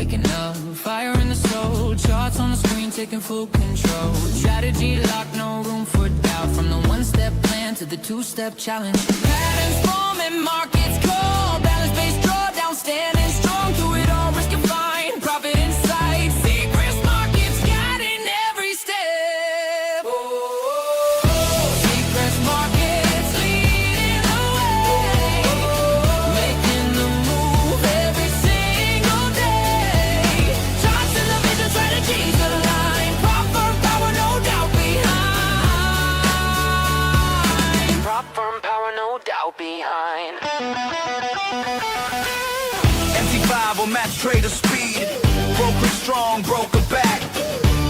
waking up, fire in the soul, charts on the screen taking full control. Strategy locked, no room for doubt. From the one-step plan to the two-step challenge. Patterns forming, markets call, balance-based drawdown, standing strong through it all. Risk and find, profit in sight. Seacrest Markets guiding every step. Seacrest Markets leading the way, making the move every single day. Charts and the vision, strategies align. Proper power, no doubt behind. Proper power, no doubt behind. MT5 will match trader speed. Broker strong, broker back.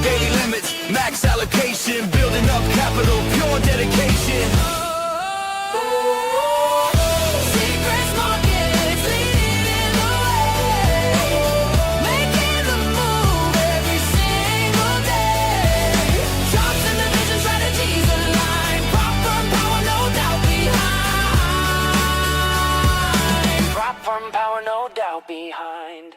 Daily limits, max allocation. Building up capital, pure dedication. Seacrest Markets leading the way, making the move every single day. Charts and the vision, strategies align. Proper power, no doubt behind. Proper power, no doubt behind.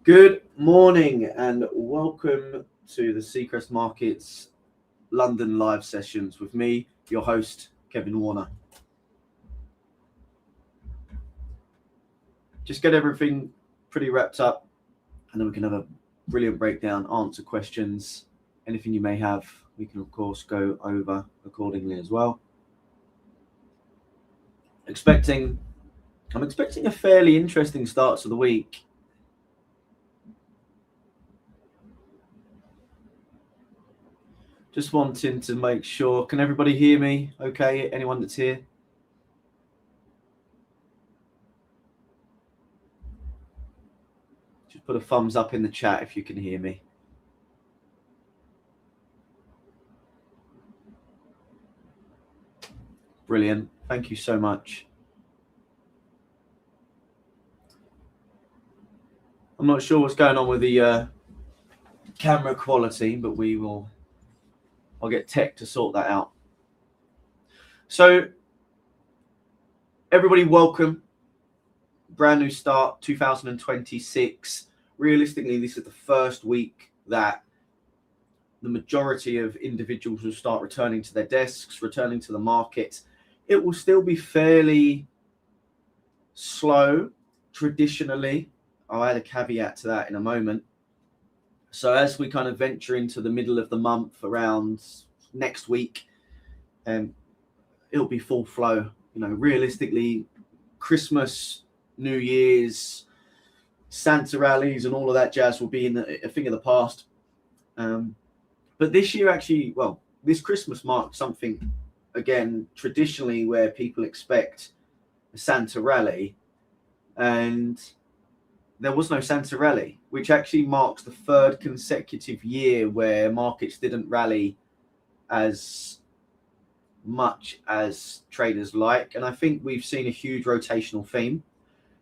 Good morning and welcome to the Seacrest Markets London live sessions with me, your host, Kevin Warner. Just get everything pretty wrapped up and then we can have a brilliant breakdown, answer questions, anything you may have. We can, of course, go over accordingly as well. I'm expecting a fairly interesting start to the week. Just wanting to make sure, can everybody hear me okay? Anyone that's here? Just put a thumbs up in the chat if you can hear me. Brilliant. Thank you so much. I'm not sure what's going on with the camera quality, but I'll get tech to sort that out. So everybody, welcome. brand new start, 2026. Realistically, this is the first week that the majority of individuals will start returning to their desks, returning to the markets. It will still be fairly slow traditionally. I'll add a caveat to that in a moment. So as we kind of venture into the middle of the month, around next week, it'll be full flow. You know, realistically, Christmas, New Year's, Santa rallies and all of that jazz will be a thing of the past. But this year, actually, well, this Christmas marks something, again, traditionally where people expect a Santa rally, and there was no Santa rally, which actually marks the third consecutive year where markets didn't rally as much as traders like. And I think we've seen a huge rotational theme.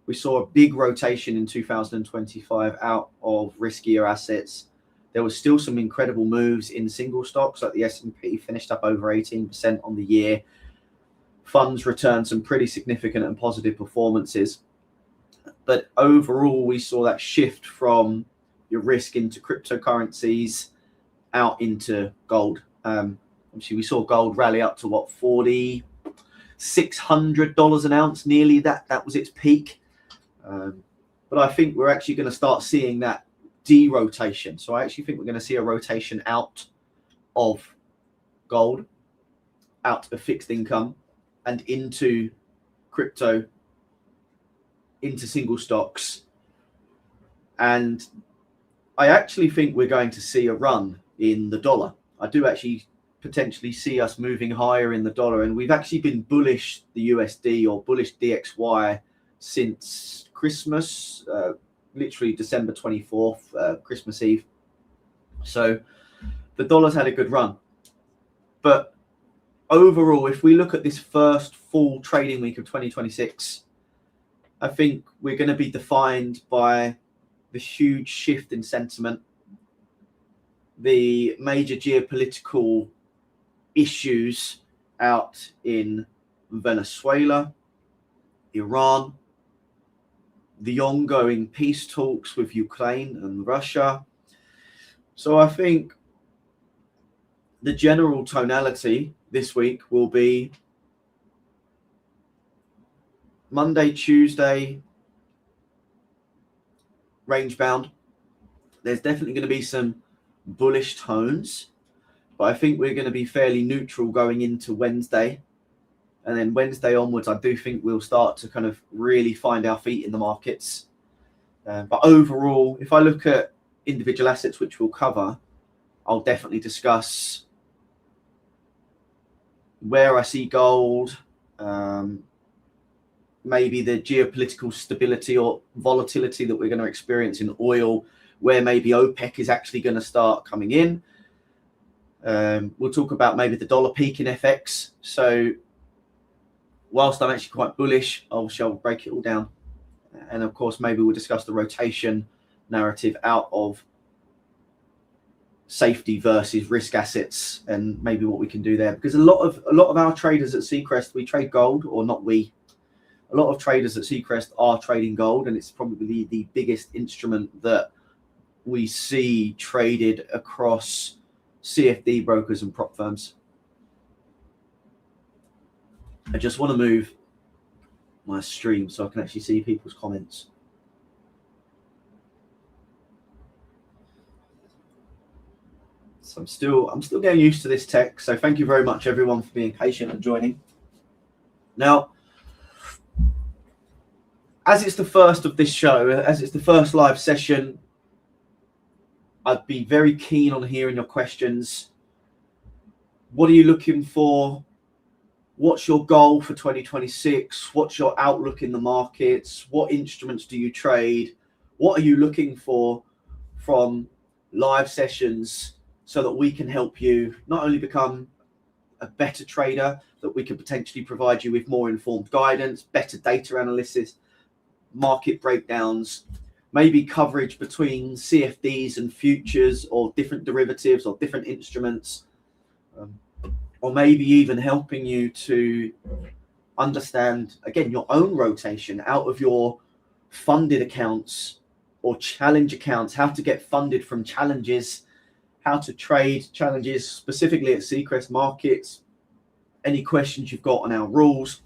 We saw a big rotation in 2025 out of riskier assets. There was still some incredible moves in single stocks, like the S&P finished up over 18% on the year. Funds returned some pretty significant and positive performances. But overall, we saw that shift from your risk into cryptocurrencies out into gold. Obviously, we saw gold rally up to what, $4,600 an ounce, nearly that. That was its peak. But I think we're actually going to start seeing that de-rotation. So I actually think we're going to see a rotation out of gold, out of fixed income, and into crypto, into single stocks. And I actually think we're going to see a run in the dollar. I do actually potentially see us moving higher in the dollar, and we've actually been bullish the USD, or bullish DXY, since Christmas, literally December 24th, Christmas Eve. So the dollar's had a good run. But overall, if we look at this first full trading week of 2026, I think we're going to be defined by the huge shift in sentiment, the major geopolitical issues out in Venezuela, Iran, the ongoing peace talks with Ukraine and Russia. So I think the general tonality this week will be Monday, Tuesday, range bound. There's definitely going to be some bullish tones, but I think we're going to be fairly neutral going into Wednesday. And then Wednesday onwards, I do think we'll start to kind of really find our feet in the markets. But overall, if I look at individual assets, which we'll cover, I'll definitely discuss where I see gold, maybe the geopolitical stability or volatility that we're going to experience in oil, where maybe OPEC is actually going to start coming in. We'll talk about maybe the dollar peak in FX. So whilst I'm actually quite bullish, I'll break it all down. And of course, maybe we'll discuss the rotation narrative out of safety versus risk assets, and maybe what we can do there. Because a lot of our traders at Seacrest, we trade gold, or not we. A lot of traders at Seacrest are trading gold, and it's probably the biggest instrument that we see traded across CFD brokers and prop firms. I just want to move my stream so I can actually see people's comments. So I'm still getting used to this tech. So thank you very much, everyone, for being patient and joining. Now, as it's the first of this show, as it's the first live session, I'd be very keen on hearing your questions. What are you looking for? What's your goal for 2026? What's your outlook in the markets? What instruments do you trade? What are you looking for from live sessions so that we can help you not only become a better trader, that we can potentially provide you with more informed guidance, better data analysis, market breakdowns, maybe coverage between CFDs and futures, or different derivatives or different instruments, or maybe even helping you to understand, again, your own rotation out of your funded accounts or challenge accounts, how to get funded from challenges, how to trade challenges specifically at Seacrest Markets, any questions you've got on our rules,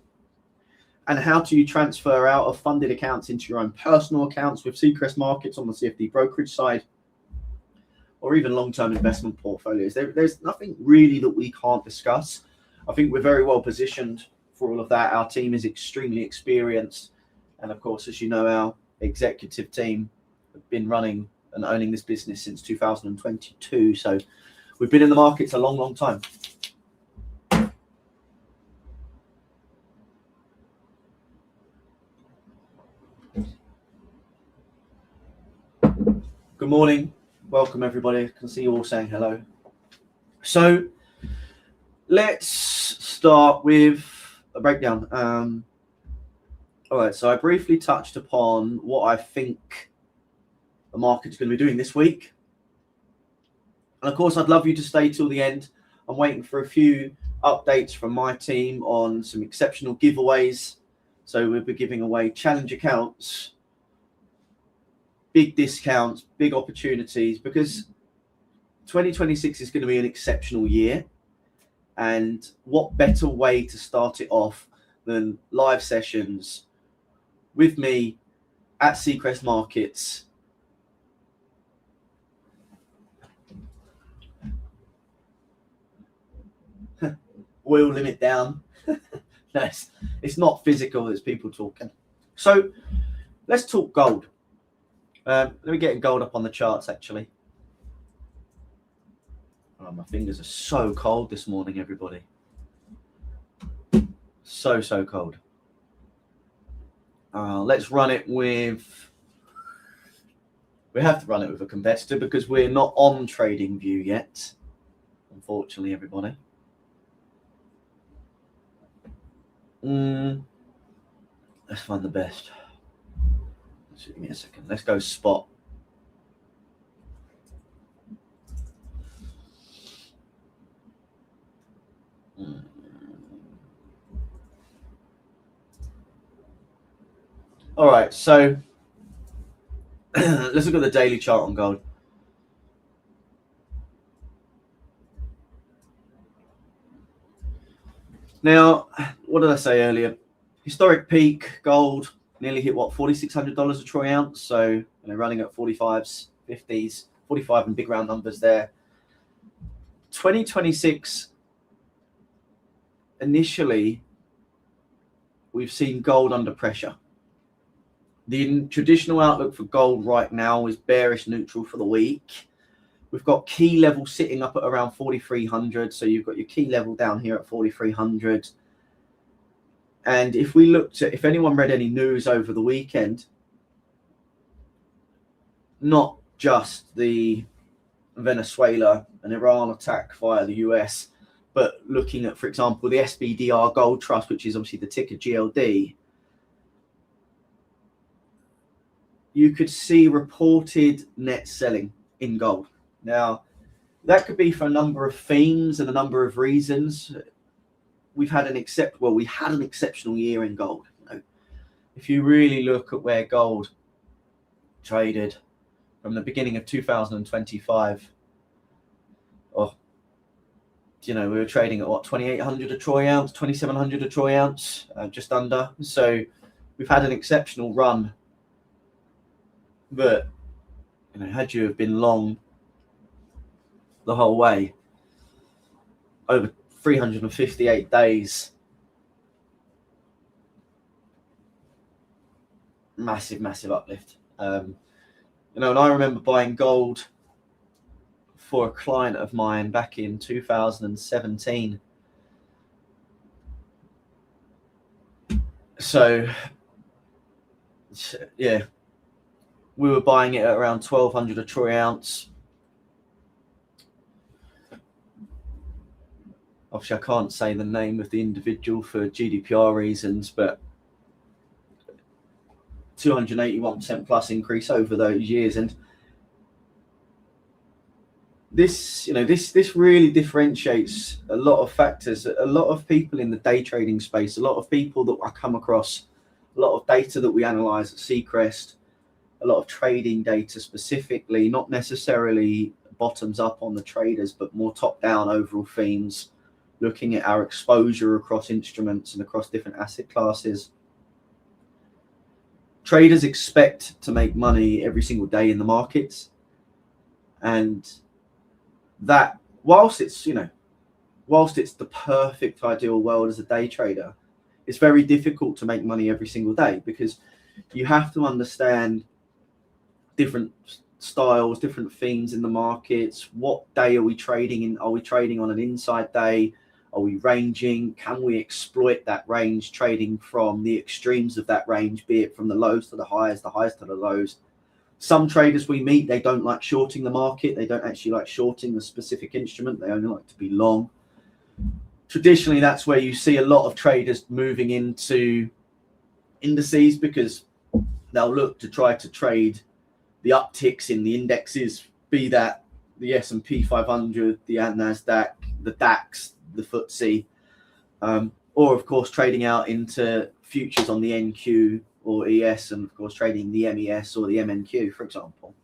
and how do you transfer out of funded accounts into your own personal accounts with Seacrest Markets on the CFD brokerage side, or even long-term investment portfolios. There's nothing really that we can't discuss. I think we're very well positioned for all of that. Our team is extremely experienced. And of course, as you know, our executive team have been running and owning this business since 2022. So we've been in the markets a long, long time. Good morning. Welcome, everybody. I can see you all saying hello. So let's start with a breakdown. All right, so I briefly touched upon what I think the market's going to be doing this week. And of course, I'd love you to stay till the end. I'm waiting for a few updates from my team on some exceptional giveaways. So we'll be giving away challenge accounts, big discounts, big opportunities, because 2026 is going to be an exceptional year. And what better way to start it off than live sessions with me at Seacrest Markets. Oil limit down. No, it's not physical, it's people talking. So let's talk gold. Let me get gold up on the charts, actually. Oh, my fingers are so cold this morning, everybody. So cold. Let's run it with... We have to run it with a competitor because we're not on TradingView yet. Unfortunately, everybody. Let's find the best. Give me a second. Let's go spot. All right, so let's look at the daily chart on gold. Now, what did I say earlier? Historic peak gold nearly hit what, $4,600 a troy ounce. So running at 45s, 50s, 45 and big round numbers there. 2026, initially, we've seen gold under pressure. The traditional outlook for gold right now is bearish neutral for the week. We've got key level sitting up at around 4,300. So you've got your key level down here at 4,300. And if we looked at, if anyone read any news over the weekend, not just the Venezuela and Iran attack via the US, but looking at, for example, the SBDR Gold Trust, which is obviously the ticker GLD, you could see reported net selling in gold. Now, that could be for a number of themes and a number of reasons. We had an exceptional year in gold. If you really look at where gold traded from the beginning of 2025, we were trading at what, 2,800 a troy ounce, 2,700 a troy ounce, just under. So we've had an exceptional run. But had you have been long the whole way, over 358 days, massive uplift. And I remember buying gold for a client of mine back in 2017. So yeah, we were buying it at around 1,200 a troy ounce. Obviously, I can't say the name of the individual for GDPR reasons, but 281% plus increase over those years. And this really differentiates a lot of factors. A lot of people in the day trading space, a lot of people that I come across, a lot of data that we analyze at Seacrest, a lot of trading data specifically, not necessarily bottoms up on the traders, but more top down overall themes, looking at our exposure across instruments and across different asset classes. Traders expect to make money every single day in the markets, and that whilst it's the perfect ideal world as a day trader, it's very difficult to make money every single day, because you have to understand different styles, different themes in the markets. What day are we trading in? Are we trading on an inside day? Are we ranging? Can we exploit that range, trading from the extremes of that range, be it from the lows to the highs to the lows? Some traders we meet, they don't like shorting the market. They don't actually like shorting the specific instrument. They only like to be long. Traditionally, that's where you see a lot of traders moving into indices, because they'll look to try to trade the upticks in the indexes, be that the S&P 500, the NASDAQ, the DAX, the FTSE, or of course trading out into futures on the NQ or ES, and of course trading the MES or the MNQ, for example.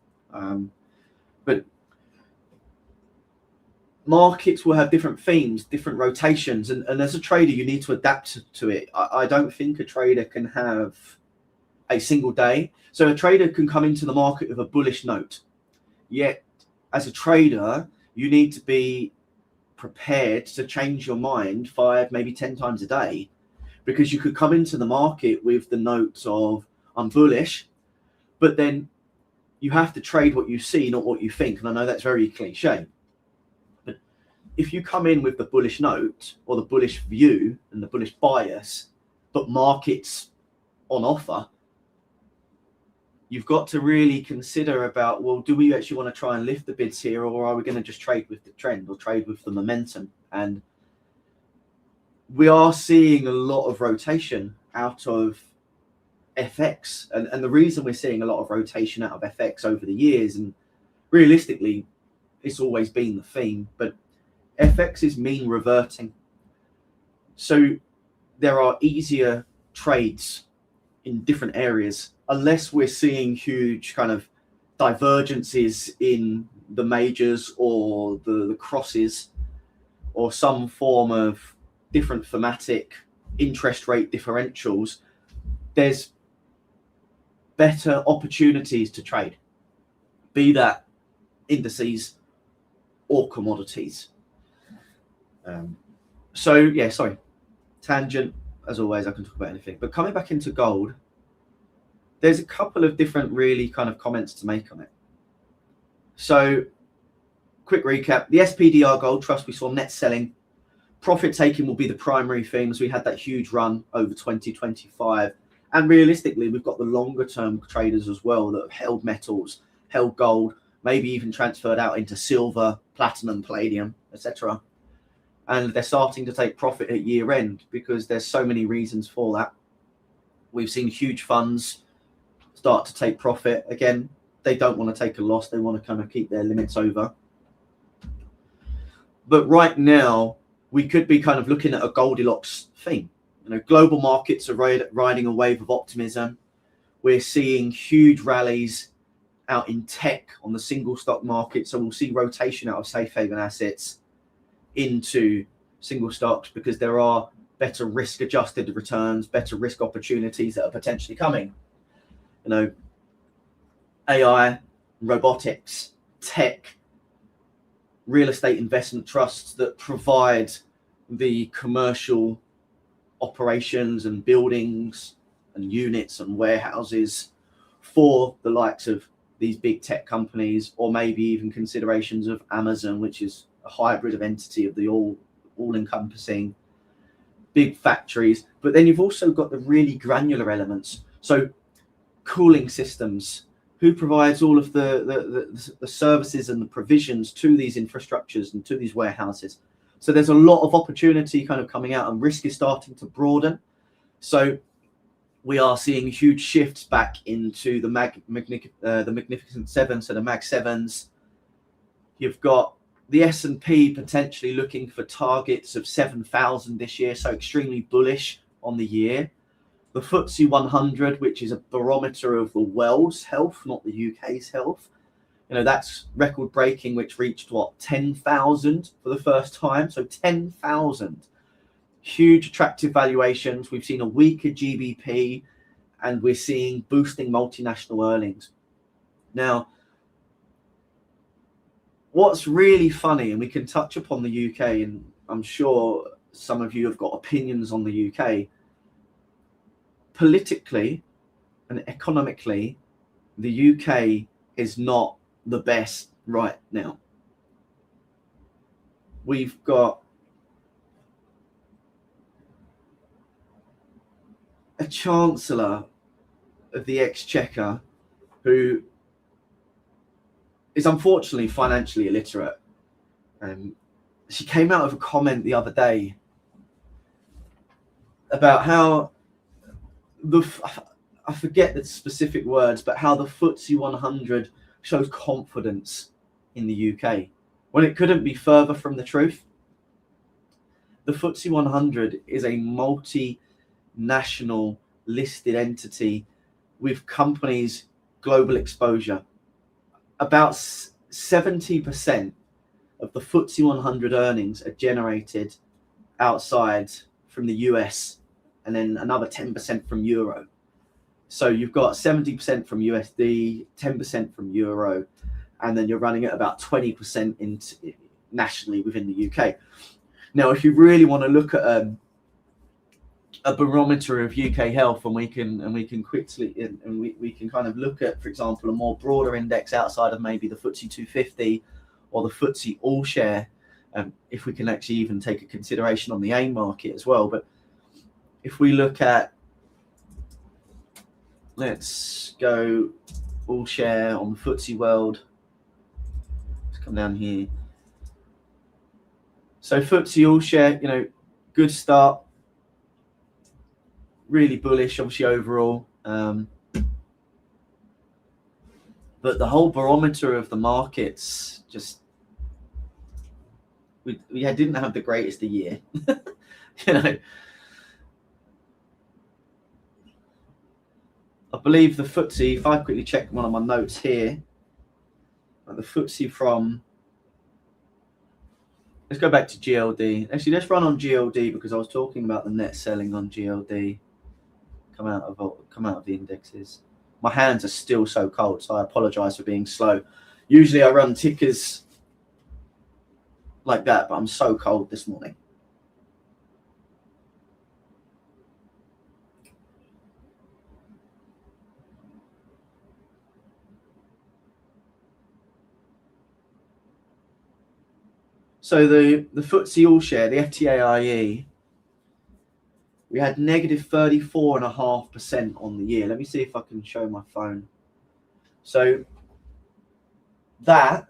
But markets will have different themes, different rotations, and as a trader you need to adapt to it. I don't think a trader can have a single day. So a trader can come into the market with a bullish note, yet as a trader you need to be prepared to change your mind 5, maybe 10 times a day, because you could come into the market with the notes of I'm bullish, but then you have to trade what you see, not what you think. And I know that's very cliche, but if you come in with the bullish note or the bullish view and the bullish bias, but markets on offer, you've got to really consider about, well, do we actually want to try and lift the bids here, or are we going to just trade with the trend or trade with the momentum? And we are seeing a lot of rotation out of FX. And the reason we're seeing a lot of rotation out of FX over the years, and realistically, it's always been the theme, but FX is mean reverting. So there are easier trades in different areas, unless we're seeing huge kind of divergences in the majors or the crosses, or some form of different thematic interest rate differentials. There's better opportunities to trade, be that indices or commodities. So yeah, sorry, tangent. As always, I can talk about anything. But coming back into gold, there's a couple of different really kind of comments to make on it. So quick recap, the SPDR Gold Trust, we saw net selling. Profit taking will be the primary theme, as we had that huge run over 2025. And realistically, we've got the longer term traders as well that have held metals, held gold, maybe even transferred out into silver, platinum, palladium, etc. And they're starting to take profit at year end, because there's so many reasons for that. We've seen huge funds start to take profit. Again, they don't want to take a loss. They want to kind of keep their limits over. But right now, we could be kind of looking at a Goldilocks theme. You know, global markets are riding a wave of optimism. We're seeing huge rallies out in tech on the single stock market. So we'll see rotation out of safe haven assets into single stocks, because there are better risk adjusted returns, better risk opportunities that are potentially coming. You know, AI, robotics, tech, real estate investment trusts that provide the commercial operations and buildings and units and warehouses for the likes of these big tech companies, or maybe even considerations of Amazon, which is a hybrid of entity of the all-encompassing big factories. But then you've also got the really granular elements. So cooling systems, who provides all of the services and the provisions to these infrastructures and to these warehouses. So there's a lot of opportunity kind of coming out, and risk is starting to broaden. So we are seeing huge shifts back into the Magnificent Seven, so the Mag 7s. You've got the S&P potentially looking for targets of 7,000 this year, so extremely bullish on the year. The FTSE 100, which is a barometer of the world's health, not the UK's health, that's record breaking, which reached 10,000 for the first time. So 10,000, huge attractive valuations. We've seen a weaker GBP, and we're seeing boosting multinational earnings. Now, what's really funny, and we can touch upon the UK, and I'm sure some of you have got opinions on the UK. Politically and economically, the UK is not the best right now. We've got a Chancellor of the Exchequer who is unfortunately financially illiterate. She came out with a comment the other day about how I forget the specific words, but how the FTSE 100 shows confidence in the UK, when it couldn't be further from the truth. The FTSE 100 is a multinational listed entity with companies' global exposure. About 70% of the FTSE 100 earnings are generated outside from the US, and then another 10% from Euro. So you've got 70% from USD, 10% from Euro, and then you're running at about 20% nationally within the UK. Now, if you really want to look at a barometer of UK health, and we can quickly we can kind of look at, for example, a more broader index outside of maybe the FTSE 250 or the FTSE All Share, if we can actually even take a consideration on the AIM market as well. But if we look at, let's go All Share on the FTSE World. Let's come down here. So FTSE All Share, good start. Really bullish, obviously, overall. But the whole barometer of the markets, just, we didn't have the greatest of year. I believe the FTSE, if I quickly check one of my notes here, the FTSE from, let's go back to GLD. Actually, let's run on GLD, because I was talking about the net selling on GLD. Come out of the indexes. My hands are still so cold, so I apologize for being slow. Usually I run tickers like that, but I'm so cold this morning. So the FTSE All Share, the FTAIE, we had negative 34.5% on the year. Let me see if I can show my phone. So that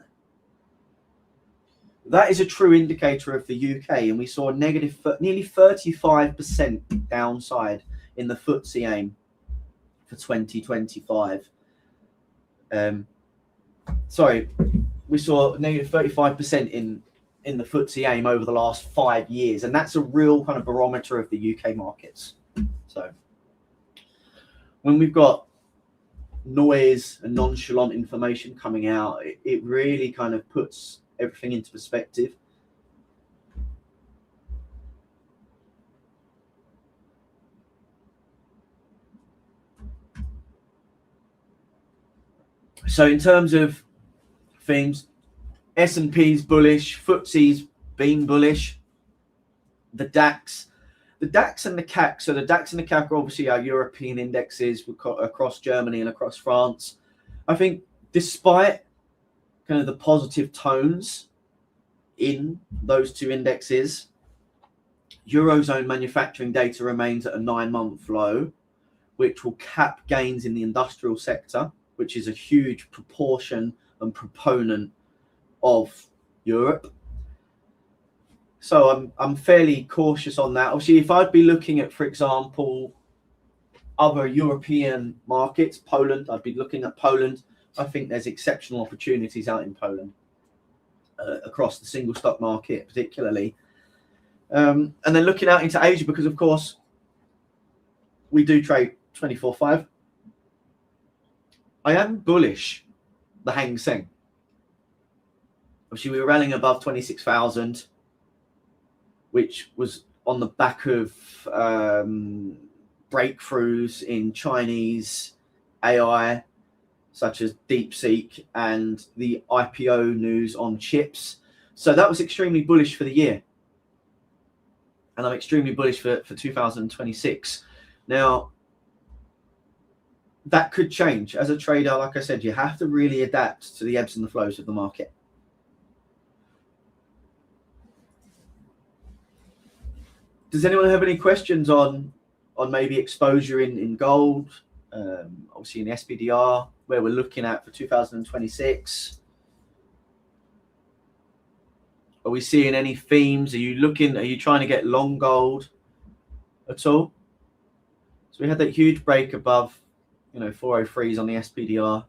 is a true indicator of the UK, and we saw a negative nearly 35% downside in the FTSE AIM for 2025. We saw negative 35% in the FTSE AIM over the last 5 years, and that's a real kind of barometer of the UK markets. So when we've got noise and nonchalant information coming out, it really kind of puts everything into perspective. So in terms of themes, S&P's bullish, FTSE's been bullish. The DAX and the CAC. So the DAX and the CAC are obviously our European indexes across Germany and across France. I think despite kind of the positive tones in those two indexes, Eurozone manufacturing data remains at a 9-month low, which will cap gains in the industrial sector, which is a huge proportion and proponent of Europe. So I'm fairly cautious on that. Obviously, if I'd be looking at, for example, other European markets, Poland, I'd be looking at Poland. I think there's exceptional opportunities out in Poland, across the single stock market particularly. And then looking out into Asia, because of course we do trade 24/5. I am bullish the Hang Seng. Obviously, we were rallying above 26,000, which was on the back of breakthroughs in Chinese AI, such as DeepSeek, and the IPO news on chips. So that was extremely bullish for the year. And I'm extremely bullish for 2026. Now, that could change. As a trader, like I said, you have to really adapt to the ebbs and the flows of the market. Does anyone have any questions on maybe exposure in gold, obviously in SPDR, where we're looking at for 2026? Are we seeing any themes? Are you trying to get long gold at all? So we had that huge break above, 403s on the SPDR.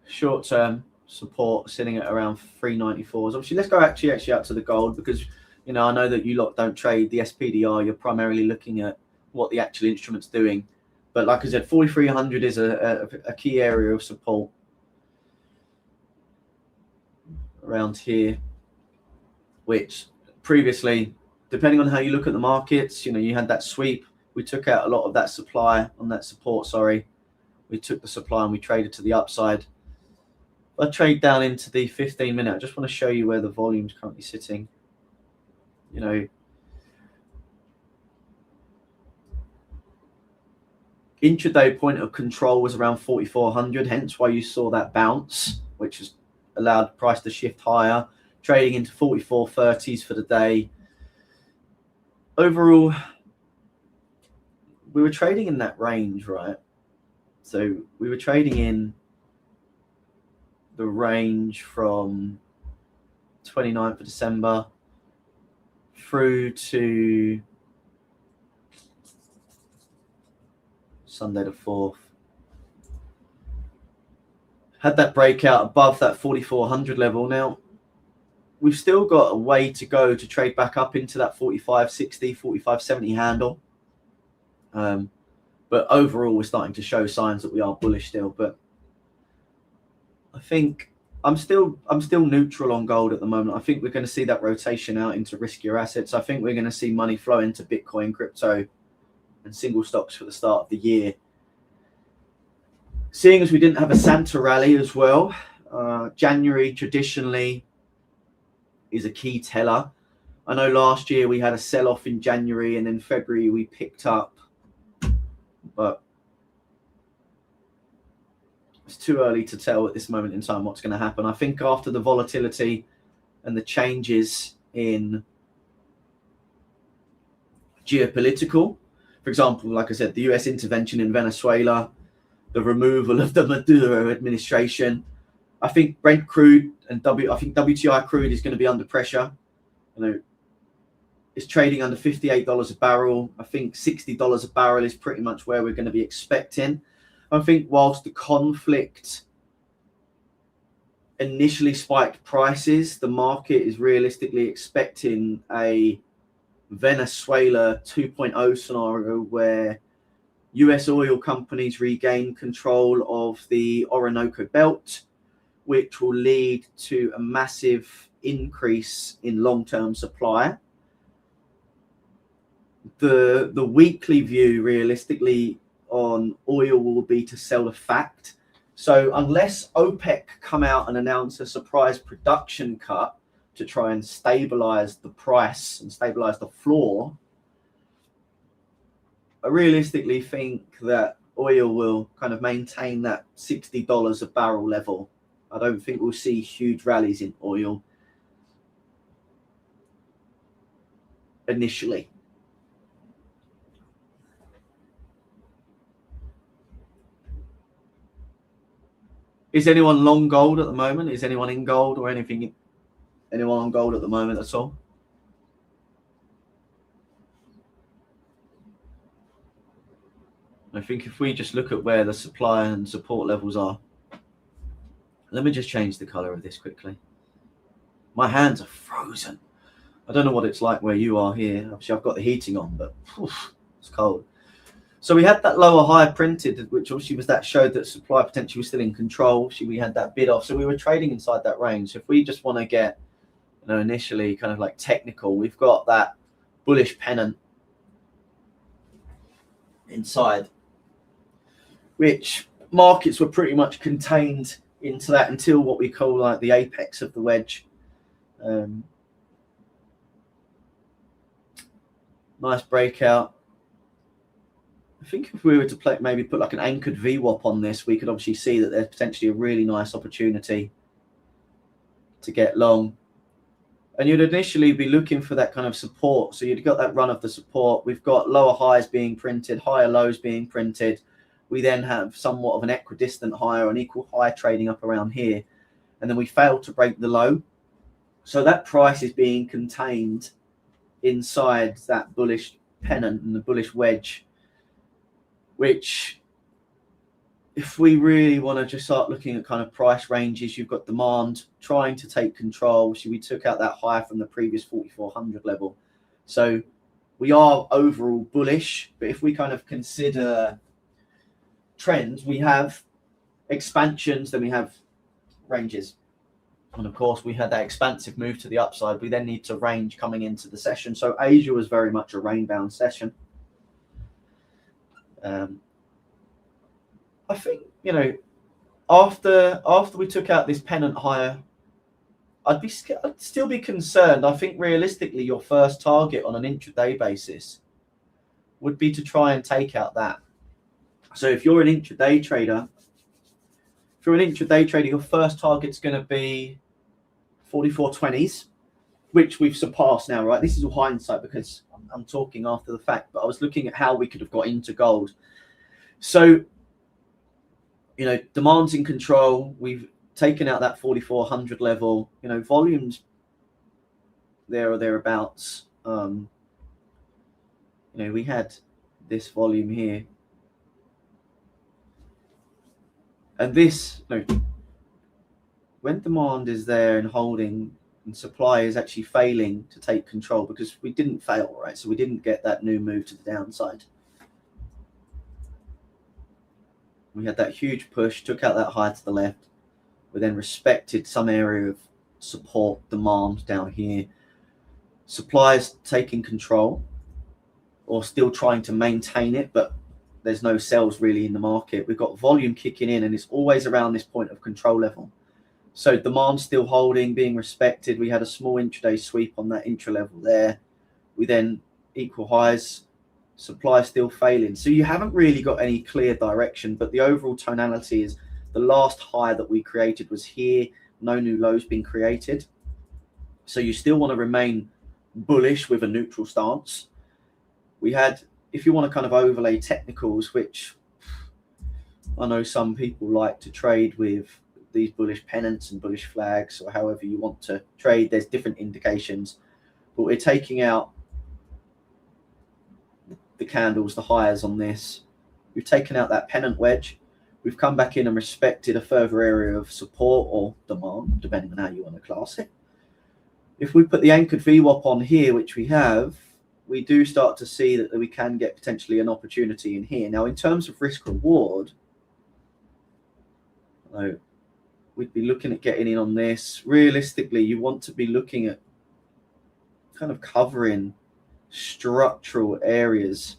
Short term support sitting at around 394s. Obviously, let's go actually out to the gold, because I know that you lot don't trade the SPDR. You're primarily looking at what the actual instrument's doing. But like I said, 4,300 is a key area of support around here, which previously, depending on how you look at the markets, you had that sweep. We took out a lot of that supply on that support. We took the supply and we traded to the upside. I trade down into the 15-minute. I just want to show you where the volume's currently sitting. Intraday point of control was around 4,400, hence why you saw that bounce, which has allowed price to shift higher, trading into 44.30s for the day. Overall, we were trading in that range, right? So we were trading in the range from 29th of December through to Sunday the 4th. Had that breakout above that 4,400 level. Now, we've still got a way to go to trade back up into that 45.60, 45.70 handle. But overall, we're starting to show signs that we are bullish still. But I think I'm still neutral on gold at the moment. I think we're going to see that rotation out into riskier assets. I think we're going to see money flow into Bitcoin, crypto, and single stocks for the start of the year. Seeing as we didn't have a Santa rally as well, January traditionally is a key teller. I know last year we had a sell-off in January, and in February we picked up, but it's too early to tell at this moment in time what's going to happen. I think after the volatility and the changes in geopolitical, for example, like I said, the US intervention in Venezuela, the removal of the Maduro administration, I think Brent crude and I think WTI crude is going to be under pressure. It's trading under $58 a barrel. I think $60 a barrel is pretty much where we're going to be expecting. I think whilst the conflict initially spiked prices, the market is realistically expecting a Venezuela 2.0 scenario where US oil companies regain control of the Orinoco belt, which will lead to a massive increase in long-term supply. The weekly view realistically on oil will be to sell the fact. So unless OPEC come out and announce a surprise production cut to try and stabilize the price and stabilize the floor, I realistically think that oil will kind of maintain that $60 a barrel level. I don't think we'll see huge rallies in oil initially. Is anyone long gold at the moment? Is anyone in gold or anything? Anyone on gold at the moment at all? I think if we just look at where the supply and support levels are, let me just change the color of this quickly. My hands are frozen. I don't know what it's like where you are here. Obviously, I've got the heating on, but it's cold. So we had that lower high printed, which obviously was that showed that supply potential was still in control. So we had that bid off. So we were trading inside that range. So if we just want to get, initially kind of like technical, we've got that bullish pennant inside, which markets were pretty much contained into that until what we call like the apex of the wedge. Nice breakout. I think if we were to maybe put like an anchored VWAP on this, we could obviously see that there's potentially a really nice opportunity to get long. And you'd initially be looking for that kind of support. So you'd got that run of the support. We've got lower highs being printed, higher lows being printed. We then have somewhat of an equidistant high or an equal high trading up around here. And then we failed to break the low. So that price is being contained inside that bullish pennant and the bullish wedge, which if we really want to just start looking at kind of price ranges, you've got demand trying to take control. So we took out that high from the previous 4,400 level. So we are overall bullish, but if we kind of consider trends, we have expansions, then we have ranges. And of course, we had that expansive move to the upside. We then need to range coming into the session. So Asia was very much a rain-bound session. I think, after we took out this pennant higher, I'd still be concerned. I think realistically, your first target on an intraday basis would be to try and take out that. So if you're an intraday trader, your first target's going to be 44.20s, which we've surpassed now, right? This is all hindsight because I'm talking after the fact, but I was looking at how we could have got into gold. So, demand's in control. We've taken out that 4,400 level, volumes there or thereabouts. We had this volume here. And this, when demand is there and holding and supply is actually failing to take control, because we didn't fail, right? So we didn't get that new move to the downside. We had that huge push, took out that high to the left. We then respected some area of support, demand down here. Suppliers taking control or still trying to maintain it, but there's no sells really in the market. We've got volume kicking in and it's always around this point of control level. So demand still holding, being respected. We had a small intraday sweep on that intra level there. We then equal highs, supply still failing. So you haven't really got any clear direction, but the overall tonality is the last high that we created was here. No new lows being created. So you still want to remain bullish with a neutral stance. We had, if you want to kind of overlay technicals, which I know some people like to trade with these bullish pennants and bullish flags, or however you want to trade, there's different indications, but we're taking out the candles, the highs on this. We've taken out that pennant wedge. We've come back in and respected a further area of support or demand, depending on how you want to class it. If we put the anchored VWAP on here, which we have, we do start to see that we can get potentially an opportunity in here. Now, in terms of risk reward, we'd be looking at getting in on this. Realistically, you want to be looking at kind of covering structural areas.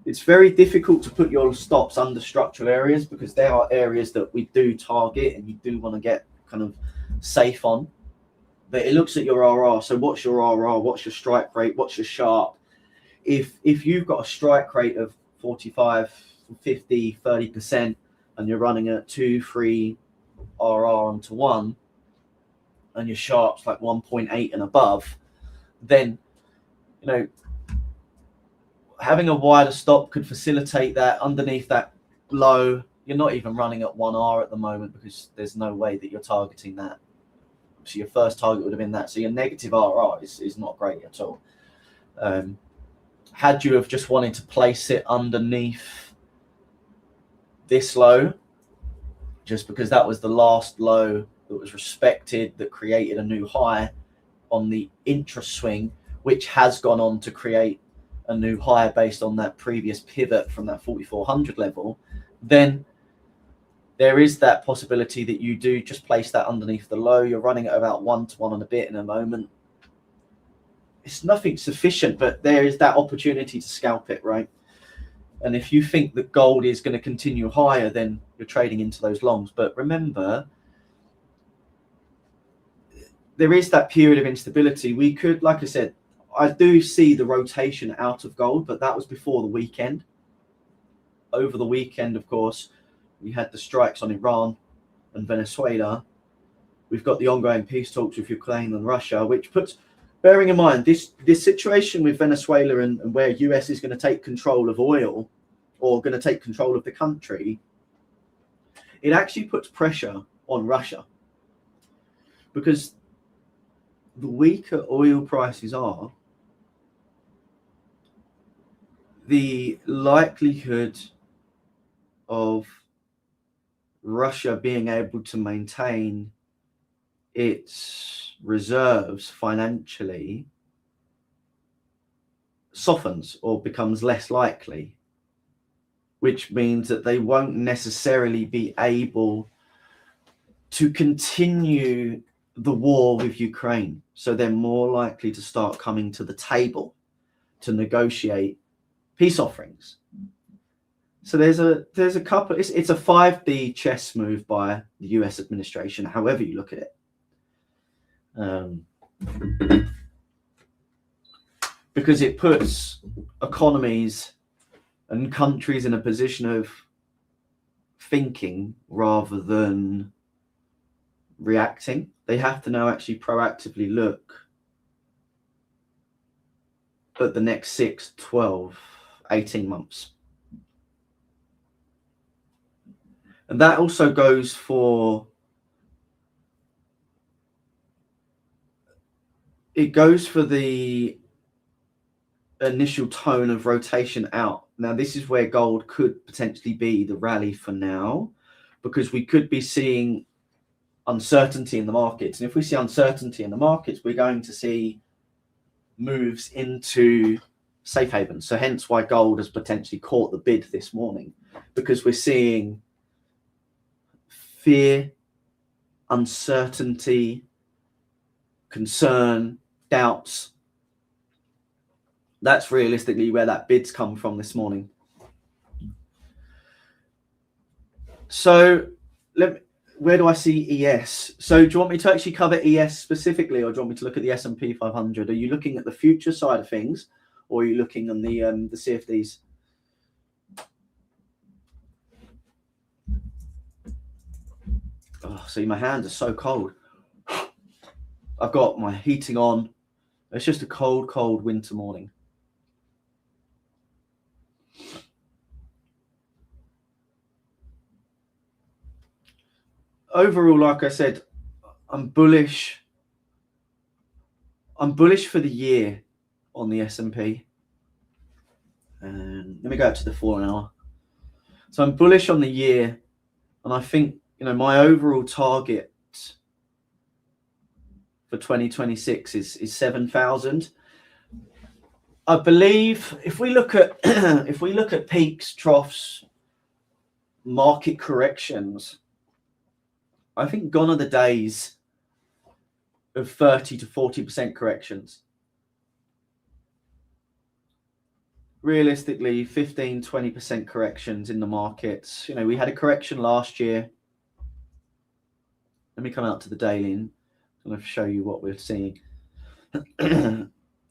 It's very difficult to put your stops under structural areas because there are areas that we do target and you do want to get kind of safe on. But it looks at your RR. So what's your RR? What's your strike rate? What's your sharp? If you've got a strike rate of 45, 50, 30%, and you're running at 2, 3 RR onto 1, and your sharp's like 1.8 and above, then having a wider stop could facilitate that. Underneath that low, you're not even running at 1R at the moment because there's no way that you're targeting that. So your first target would have been that. So your negative RR is not great at all. Had you have just wanted to place it underneath this low, just because that was the last low that was respected, that created a new high, on the intra swing, which has gone on to create a new high based on that previous pivot from that 4,400 level, then there is that possibility that you do just place that underneath the low. You're running at about 1 to 1 and a bit in a moment. It's nothing sufficient, but there is that opportunity to scalp it, right? And if you think that gold is going to continue higher, then you're trading into those longs. But remember, there is that period of instability. We could, like I said, I do see the rotation out of gold, but that was before the weekend. Over the weekend, of course, we had the strikes on Iran and Venezuela. We've got the ongoing peace talks with Ukraine and Russia, which puts, bearing in mind, this situation with Venezuela and where US is going to take control of oil or going to take control of the country, it actually puts pressure on Russia. Because the weaker oil prices are, the likelihood of Russia being able to maintain its reserves financially softens or becomes less likely, which means that they won't necessarily be able to continue the war with Ukraine. So they're more likely to start coming to the table to negotiate peace offerings. So there's a couple, it's a 5D chess move by the US administration, however you look at it. Because it puts economies and countries in a position of thinking rather than reacting. They have to now actually proactively look at the next 6, 12, 18 months. And that also goes for, it goes for the initial tone of rotation out. Now, this is where gold could potentially be the rally for now, because we could be seeing uncertainty in the markets. And if we see uncertainty in the markets, we're going to see moves into safe havens. So hence why gold has potentially caught the bid this morning, because we're seeing fear, uncertainty, concern, doubts. That's realistically where that bid's come from this morning. So where do I see ES? So do you want me to actually cover ES specifically, or do you want me to look at the S&P 500? Are you looking at the future side of things, or are you looking on the CFDs? Oh, see, my hands are so cold. I've got my heating on. It's just a cold, cold winter morning. Overall, like I said, I'm bullish. I'm bullish for the year on the S&P. And let me go up to the 4 hour. So I'm bullish on the year, and I think, you know, my overall target for 2026 is 7,000. I believe if we look at peaks, troughs, market corrections, I think gone are the days of 30 to 40% corrections. Realistically, 15, 20% corrections in the markets. You know, we had a correction last year. Let me come out to the daily and I'm going to show you what we're seeing.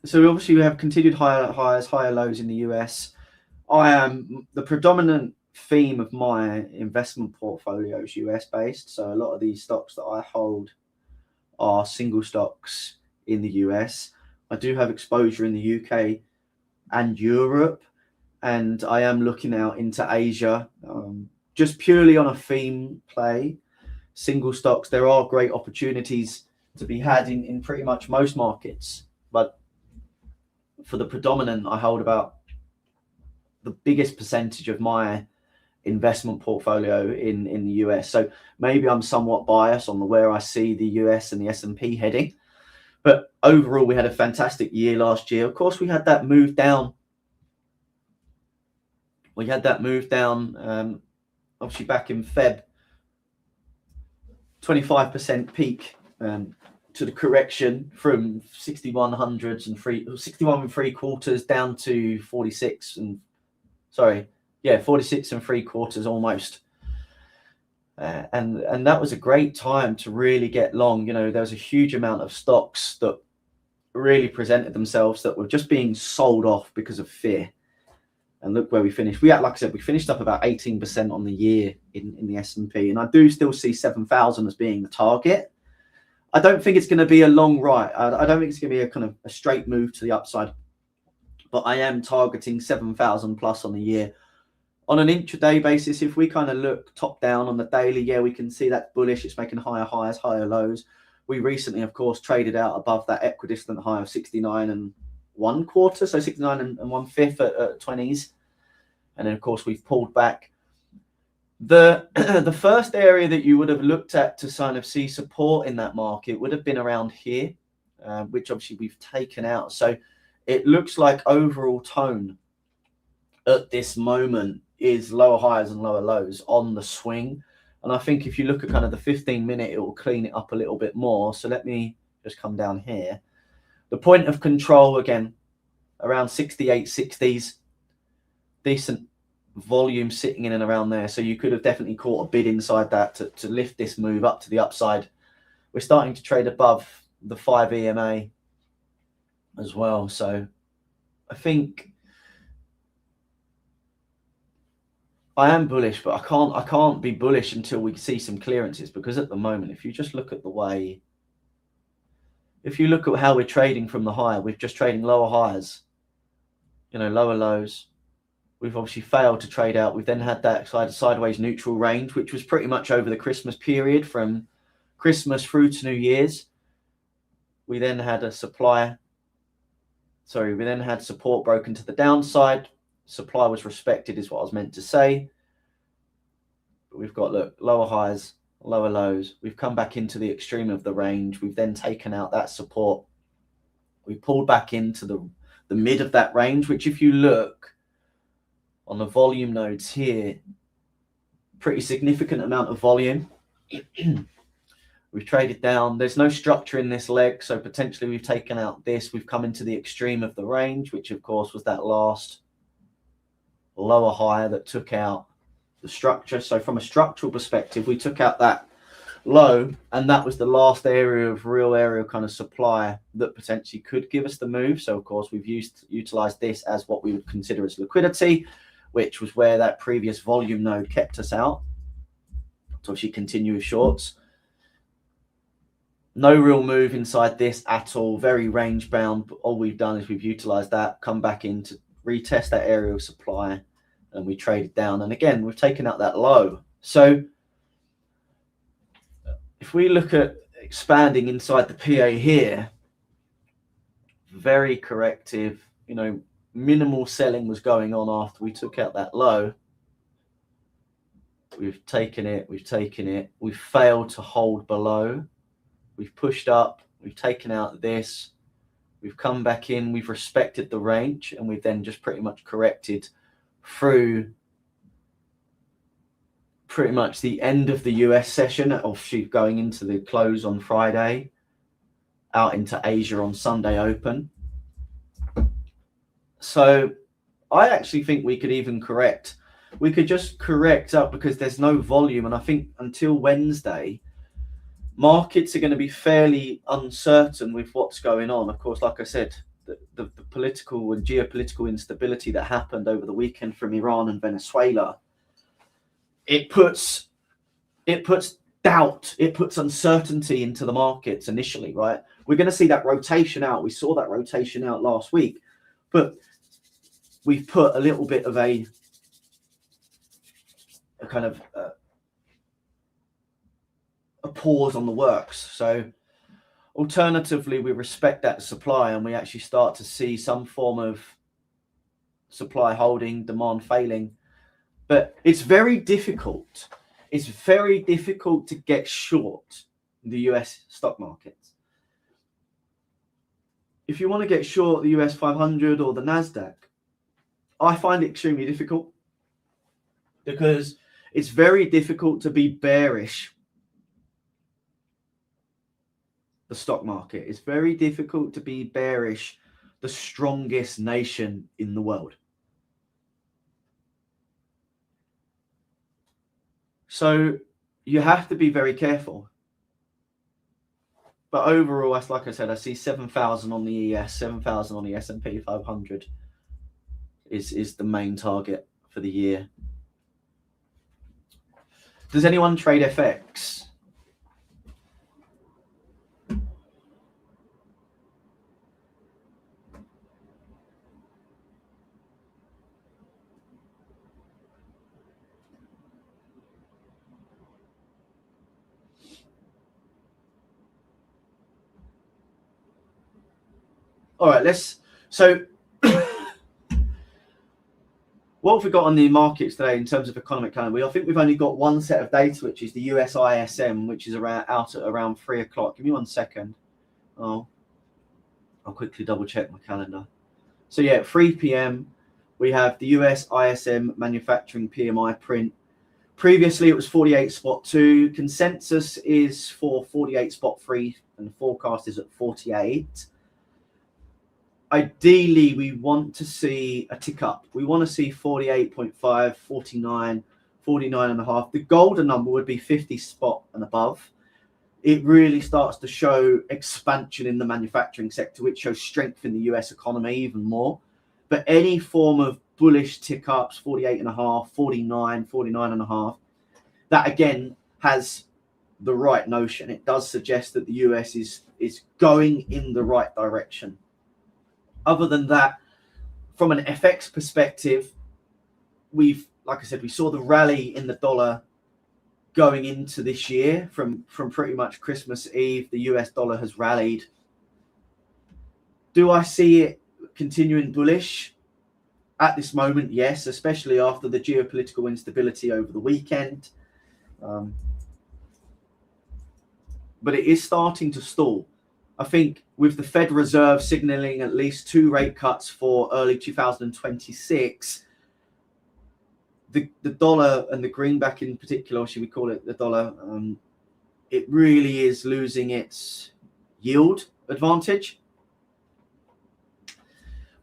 So obviously we have continued higher highs, higher lows in the US. The predominant theme of my investment portfolio is US based. So a lot of these stocks that I hold are single stocks in the US. I do have exposure in the UK and Europe, and I am looking out into Asia, just purely on a theme play. Single stocks, there are great opportunities to be had in pretty much most markets, but for the predominant, I hold about the biggest percentage of my investment portfolio in the US. So maybe I'm somewhat biased on where I see the US and the S&P heading, But overall, we had a fantastic year last year. Of course, we had that move down. We had that move down, obviously back in Feb, 25% peak to the correction from 6100s and 61 and 3/4 down to 46 and 46 and 3/4 almost. And that was a great time to really get long. You know, there was a huge amount of stocks that really presented themselves that were just being sold off because of fear. And look where we finished. Like I said, we finished up about 18% on the year in the S&P. And I do still see 7,000 as being the target. I don't think it's going to be a long ride. I don't think it's going to be a kind of a straight move to the upside. But I am targeting 7,000 plus on the year. On an intraday basis, if we kind of look top down on the daily, yeah, we can see that's bullish. It's making higher highs, higher lows. We recently, of course, traded out above that equidistant high of 69 and 1/4, so 69 and 1/5 at 20s. And then, of course, we've pulled back. The first area that you would have looked at to kind of see support in that market would have been around here, which obviously we've taken out. So it looks like overall tone at this moment is lower highs and lower lows on the swing. And I think if you look at kind of the 15-minute, it will clean it up a little bit more. So let me just come down here. The point of control, again, around 68, 60s. Decent volume sitting in and around there. So you could have definitely caught a bid inside that to lift this move up to the upside. We're starting to trade above the 5 EMA as well. So I think I am bullish, but I can't be bullish until we see some clearances, because at the moment, if you just look at the way, if you look at how we're trading from the high, we're just trading lower highs, you know, lower lows. We've obviously failed to trade out. We've then had that sideways neutral range, which was pretty much over the Christmas period, from Christmas through to New Year's. We then had we then had support broken to the downside. Supply was respected, is what I was meant to say. But we've got, look, lower highs, lower lows. We've come back into the extreme of the range. We've then taken out that support. We pulled back into the mid of that range, which, if you look on the volume nodes here, pretty significant amount of volume. We've traded down. There's no structure in this leg, so potentially we've taken out this. We've come into the extreme of the range, which of course was that last lower high that took out the structure. So from a structural perspective, we took out that low, and that was the last real area of kind of supply that potentially could give us the move. So of course we've utilized this as what we would consider as liquidity, which was where that previous volume node kept us out to obviously continue with shorts. No real move inside this at all, very range bound. But all we've done is we've utilized that, come back in to retest that area of supply, and we traded down. And again, we've taken out that low. So if we look at expanding inside the PA here, very corrective, you know, minimal selling was going on after we took out that low. We've taken it. We've failed to hold below. We've pushed up. We've taken out this. We've come back in. We've respected the range, and we've then just pretty much corrected through pretty much the end of the US session, offshoot going into the close on Friday, out into Asia on Sunday open. So I actually think we could even correct. We could just correct up because there's no volume. And I think until Wednesday, markets are going to be fairly uncertain with what's going on. Of course, like I said, the political and geopolitical instability that happened over the weekend from Iran and Venezuela, it puts doubt, it puts uncertainty into the markets initially, right? We're going to see that rotation out. We saw that rotation out last week, but we've put a little bit of a kind of a pause on the works. So alternatively, we respect that supply and we actually start to see some form of supply holding, demand failing. But it's very difficult. It's very difficult to get short the US stock markets. if you want to get short the US 500 or the NASDAQ, I find it extremely difficult because it's very difficult to be bearish the stock market. It's very difficult to be bearish the strongest nation in the world. So you have to be very careful. But overall, that's like I said, I see 7,000 on the ES, 7,000 on the S&P 500 is the main target for the year. Does anyone trade FX? All right, so what have we got on the markets today in terms of economic calendar? I think we've only got one set of data, which is the US ISM, which is out at around 3 o'clock. Give me 1 second. I'll quickly double check my calendar. So yeah, at 3 p.m. we have the US ISM manufacturing PMI print. Previously, it was 48.2. Consensus is for 48.3, and the forecast is at 48. Ideally, we want to see a tick up. We want to see 48.5, 49, 49 and a half. The golden number would be 50 spot and above. It really starts to show expansion in the manufacturing sector, which shows strength in the US economy even more. But any form of bullish tick ups, 48 and a half, 49, 49 and a half, that again has the right notion. It does suggest that the US is going in the right direction. Other than that, from an FX perspective, like I said, we saw the rally in the dollar going into this year from pretty much Christmas Eve. The US dollar has rallied. Do I see it continuing bullish? At this moment, yes, especially after the geopolitical instability over the weekend. But it is starting to stall. I think with the Fed Reserve signaling at least 2 rate cuts for early 2026, the dollar and the greenback in particular, or should we call it the dollar, it really is losing its yield advantage.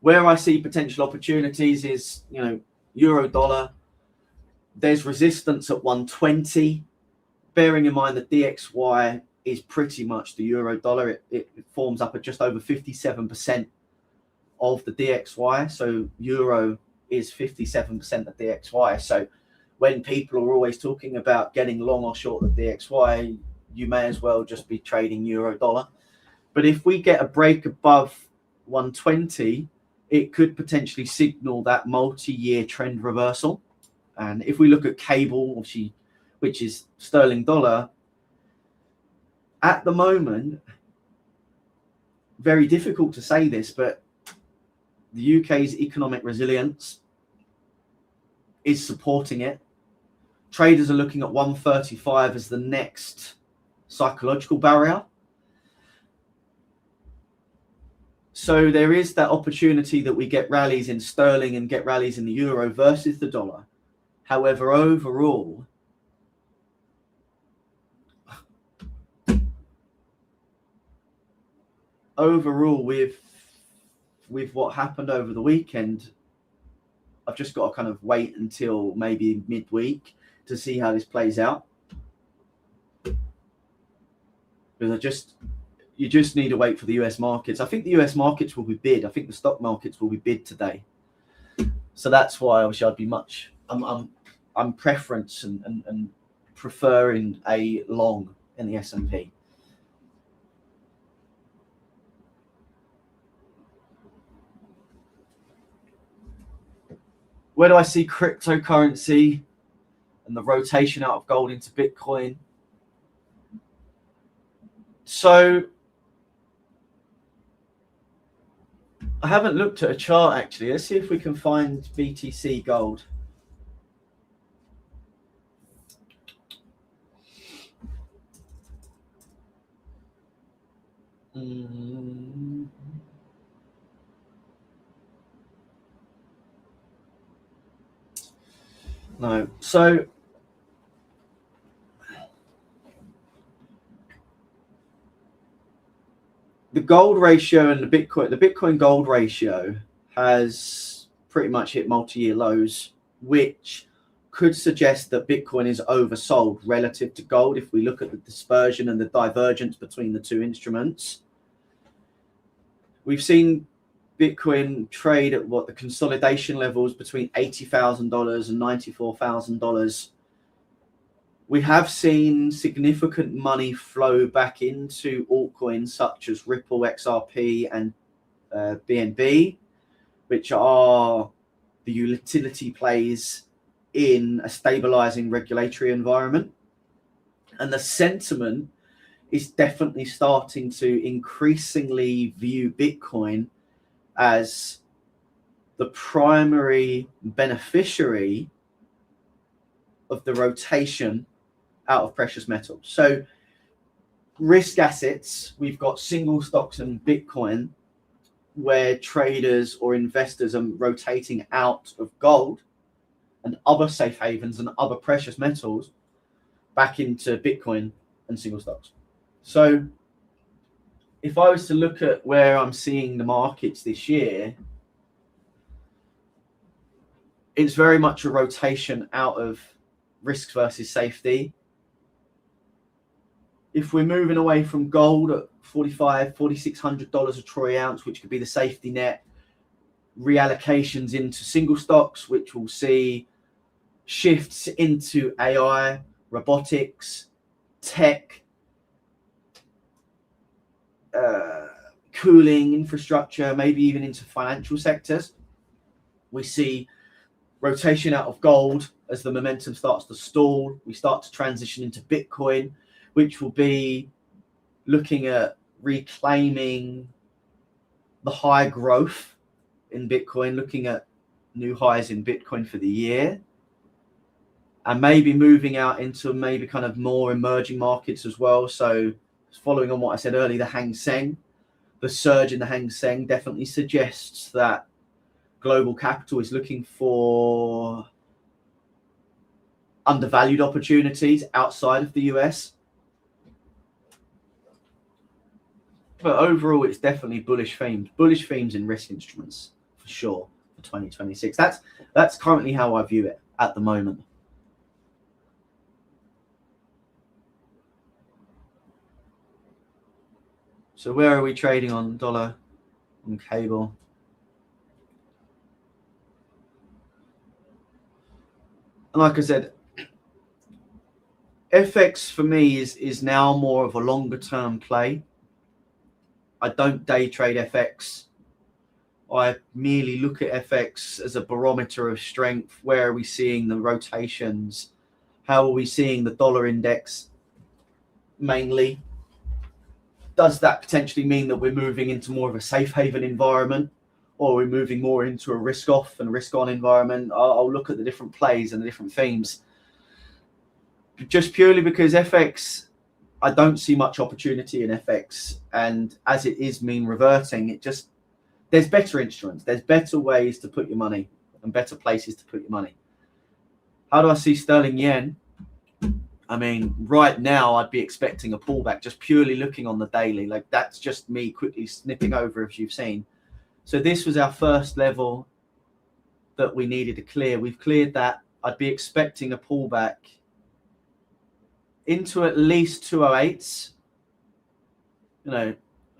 Where I see potential opportunities is, euro dollar. There's resistance at 120. Bearing in mind that DXY is pretty much the euro dollar. It forms up at just over 57% of the DXY. So euro is 57% of DXY. So when people are always talking about getting long or short of DXY, you may as well just be trading euro dollar. But if we get a break above 120, it could potentially signal that multi-year trend reversal. And if we look at cable, obviously, which is sterling dollar, at the moment, very difficult to say this, but the UK's economic resilience is supporting it. Traders are looking at 135 as the next psychological barrier. So there is that opportunity that we get rallies in sterling and get rallies in the euro versus the dollar. However, overall, with what happened over the weekend, I've just got to kind of wait until maybe midweek to see how this plays out. Because you just need to wait for the US markets. I think the US markets will be bid. I think the stock markets will be bid today. So that's why obviously I'd be I'm preference and preferring a long in the S&P. Where do I see cryptocurrency and the rotation out of gold into Bitcoin? So I haven't looked at a chart actually. Let's see if we can find BTC gold. No. So the gold ratio and the Bitcoin gold ratio has pretty much hit multi-year lows, which could suggest that Bitcoin is oversold relative to gold if we look at the dispersion and the divergence between the two instruments. We've seen Bitcoin trade at the consolidation levels between $80,000 and $94,000. We have seen significant money flow back into altcoins such as Ripple, XRP, and BNB, which are the utility plays in a stabilizing regulatory environment. And the sentiment is definitely starting to increasingly view Bitcoin as the primary beneficiary of the rotation out of precious metals. So risk assets, we've got single stocks and Bitcoin, where traders or investors are rotating out of gold and other safe havens and other precious metals back into Bitcoin and single stocks. So if I was to look at where I'm seeing the markets this year, it's very much a rotation out of risk versus safety. If we're moving away from gold at $4,500, $4,600 a troy ounce, which could be the safety net, reallocations into single stocks, which will see shifts into AI, robotics, tech, cooling infrastructure, maybe even into financial sectors. We see rotation out of gold as the momentum starts to stall. We start to transition into Bitcoin, which will be looking at reclaiming the high growth in Bitcoin, looking at new highs in Bitcoin for the year, and maybe moving out into maybe kind of more emerging markets as well. So following on what I said earlier, the Hang Seng, the surge in the Hang Seng definitely suggests that global capital is looking for undervalued opportunities outside of the US. But overall, it's definitely bullish themes in risk instruments for sure for 2026. That's currently how I view it at the moment. So where are we trading on dollar and cable? And like I said, FX for me is now more of a longer term play. I don't day trade FX. I merely look at FX as a barometer of strength. Where are we seeing the rotations? How are we seeing the dollar index mainly? Does that potentially mean that we're moving into more of a safe haven environment, or we're moving more into a risk off and risk on environment? I'll look at the different plays and the different themes. Just purely because FX, I don't see much opportunity in FX, and as it is mean reverting, there's better instruments, there's better ways to put your money and better places to put your money. How do I see sterling yen? I mean, right now I'd be expecting a pullback, just purely looking on the daily. Like, that's just me quickly snipping over, if you've seen. So this was our first level that we needed to clear. We've cleared that. I'd be expecting a pullback into at least 208s,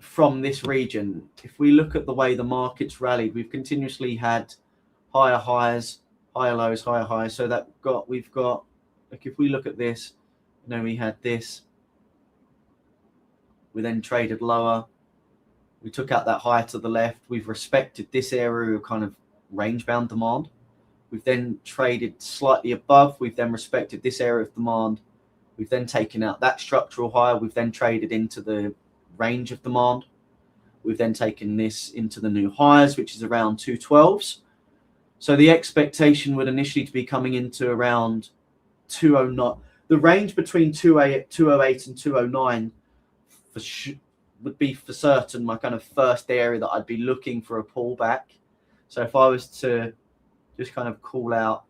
from this region. If we look at the way the market's rallied, we've continuously had higher highs, higher lows, higher highs. So we've got, like, if we look at this, we had this. We then traded lower. We took out that high to the left. We've respected this area of kind of range-bound demand. We've then traded slightly above. We've then respected this area of demand. We've then taken out that structural high. We've then traded into the range of demand. We've then taken this into the new highs, which is around 212s. So the expectation would initially be coming into around 209. The range between 208 and 209 would be for certain my kind of first area that I'd be looking for a pullback. So if I was to just kind of call out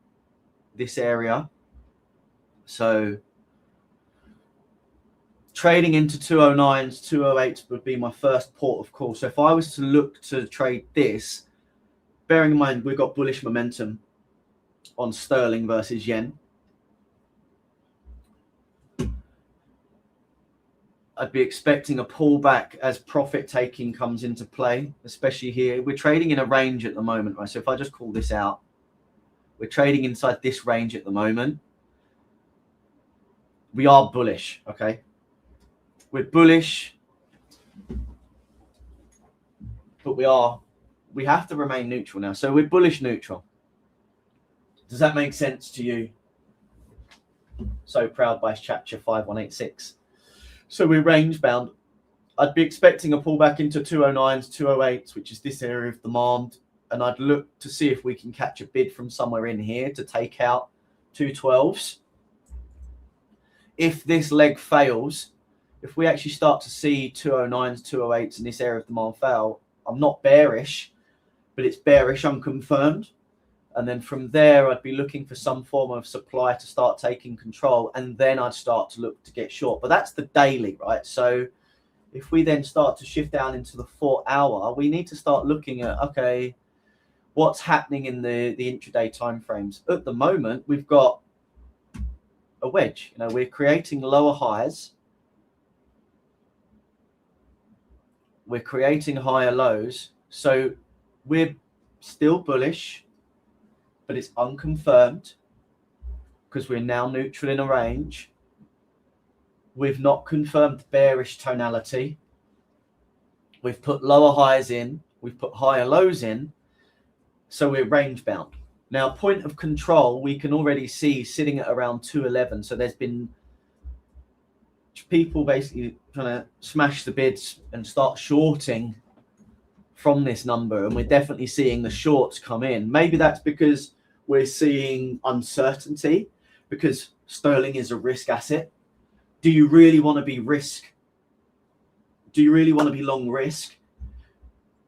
this area. So trading into 209s, 208s would be my first port of call. So if I was to look to trade this, bearing in mind we've got bullish momentum on sterling versus yen, I'd be expecting a pullback as profit taking comes into play, especially here. We're trading in a range at the moment, right? So if I just call this out, we're trading inside this range at the moment. We are bullish, okay? We're bullish, but we have to remain neutral now. So we're bullish neutral. Does that make sense to you? So proud by Chacha 5186. So we're range bound. I'd be expecting a pullback into 209s, 208s, which is this area of demand. And I'd look to see if we can catch a bid from somewhere in here to take out 212s. If this leg fails, if we actually start to see 209s, 208s in this area of demand fail, I'm not bearish, but it's bearish unconfirmed. And then from there, I'd be looking for some form of supply to start taking control. And then I'd start to look to get short. But that's the daily, right? So if we then start to shift down into the 4 hour, we need to start looking at, okay, what's happening in the intraday timeframes. At the moment, we've got a wedge. You know, we're creating lower highs. We're creating higher lows. So we're still bullish, but it's unconfirmed because we're now neutral in a range. We've not confirmed bearish tonality. We've put lower highs in. We've put higher lows in. So we're range bound. Now, point of control, we can already see sitting at around 211. So there's been people basically trying to smash the bids and start shorting from this number. And we're definitely seeing the shorts come in. Maybe that's because we're seeing uncertainty, because sterling is a risk asset. Do you really want to be risk? Do you really want to be long risk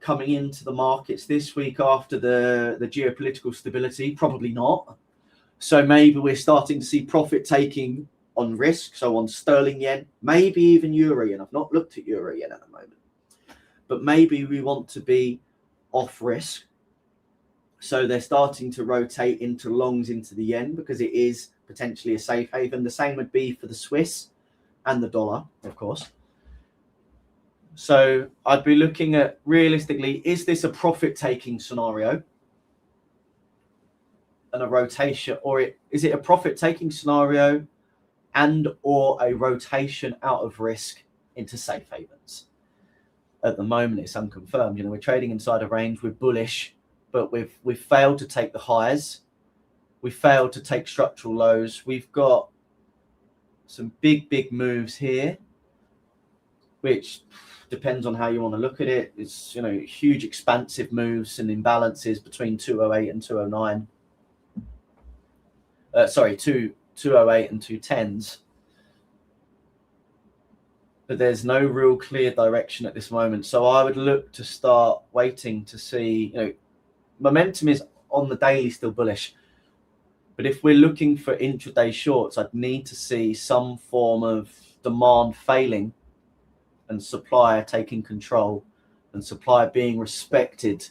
coming into the markets this week after the geopolitical stability? Probably not. So maybe we're starting to see profit taking on risk. So on sterling yen, maybe even euro yen. I've not looked at euro yen at the moment, but maybe we want to be off risk. So they're starting to rotate into longs into the yen because it is potentially a safe haven. The same would be for the Swiss and the dollar, of course. So I'd be looking at, realistically, is this a profit-taking scenario and a rotation, or is it a profit-taking scenario and or a rotation out of risk into safe havens? At the moment, it's unconfirmed. You know, we're trading inside a range. We're bullish, but we've failed to take the highs. We failed to take structural lows. We've got some big moves here, which depends on how you want to look at it. It's, you know, huge expansive moves and imbalances between 208 and 209. 208 and 210s. But there's no real clear direction at this moment. So I would look to start waiting to see, you know, momentum is on the daily still bullish. But if we're looking for intraday shorts, I'd need to see some form of demand failing and supply taking control and supply being respected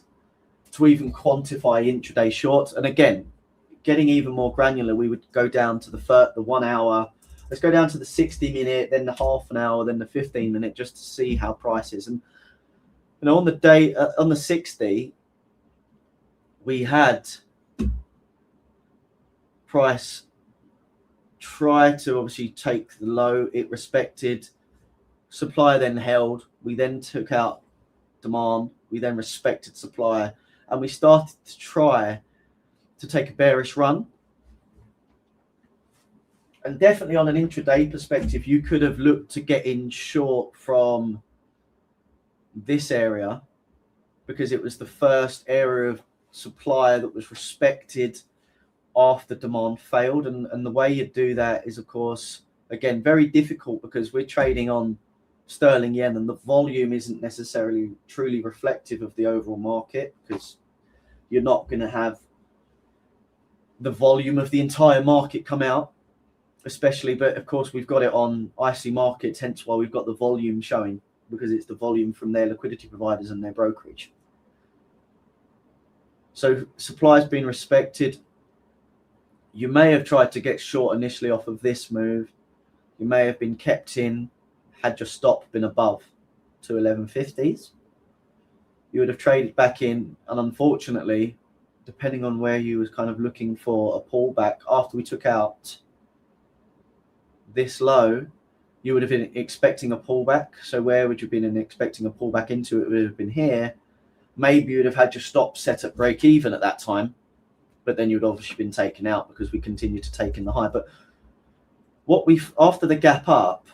to even quantify intraday shorts. And again, getting even more granular, we would go down to the 1 hour. Let's go down to the 60-minute, then the half an hour, then the 15-minute, just to see how prices. And you know, on the day, on the 60, we had price try to obviously take the low. It respected. Supply then held. We then took out demand. We then respected supply, and we started to try to take a bearish run. And definitely on an intraday perspective, you could have looked to get in short from this area because it was the first area of supply that was respected after demand failed. And the way you do that is, of course, again, very difficult because we're trading on sterling yen and the volume isn't necessarily truly reflective of the overall market because you're not going to have the volume of the entire market come out, especially, but of course we've got it on IC markets, hence why we've got the volume showing, because it's the volume from their liquidity providers and their brokerage. So supply has been respected. You may have tried to get short initially off of this move. You may have been kept in, had your stop been above 211.50s. You would have traded back in, and unfortunately, depending on where you was kind of looking for a pullback after we took out this low, you would have been expecting a pullback. So where would you have been expecting a pullback into? It would have been here. Maybe you would have had your stop set at break even at that time, but then you'd obviously been taken out because we continued to take in the high. But what we've, after the gap up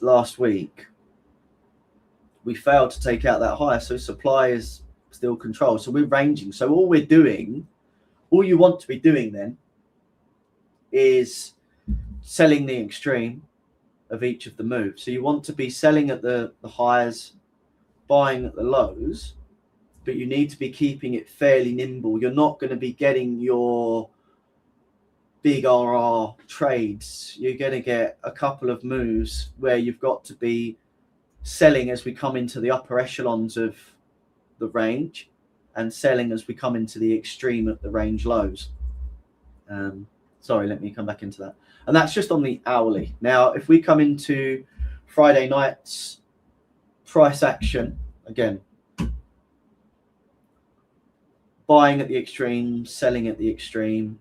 last week, we failed to take out that high, so supply is still controlled. So we're ranging. So all we're doing, all you want to be doing then is selling the extreme of each of the moves. So you want to be selling at the highs, buying at the lows, but you need to be keeping it fairly nimble. You're not going to be getting your big RR trades. You're going to get a couple of moves where you've got to be selling as we come into the upper echelons of the range and selling as we come into the extreme of the range lows. Sorry, let me come back into that. And that's just on the hourly. Now, if we come into Friday night's price action, again, buying at the extreme, selling at the extreme.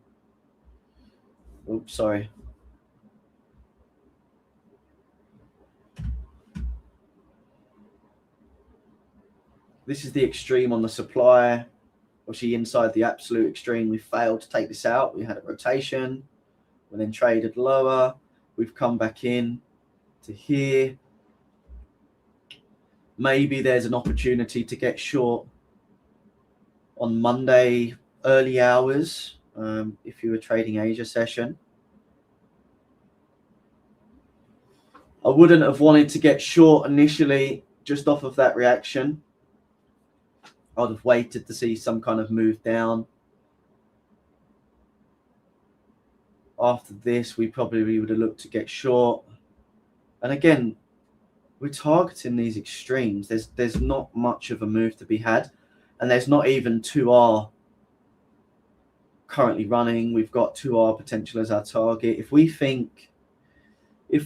Oops, sorry. This is the extreme on the supply. Obviously, inside the absolute extreme, we failed to take this out. We had a rotation. We then traded lower. We've come back in to here. Maybe there's an opportunity to get short on Monday early hours if you were trading Asia session. I wouldn't have wanted to get short initially just off of that reaction. I'd have waited to see some kind of move down. After this, we probably would have looked to get short. And again, we're targeting these extremes. There's not much of a move to be had. And there's not even 2R currently running. We've got 2R potential as our target. If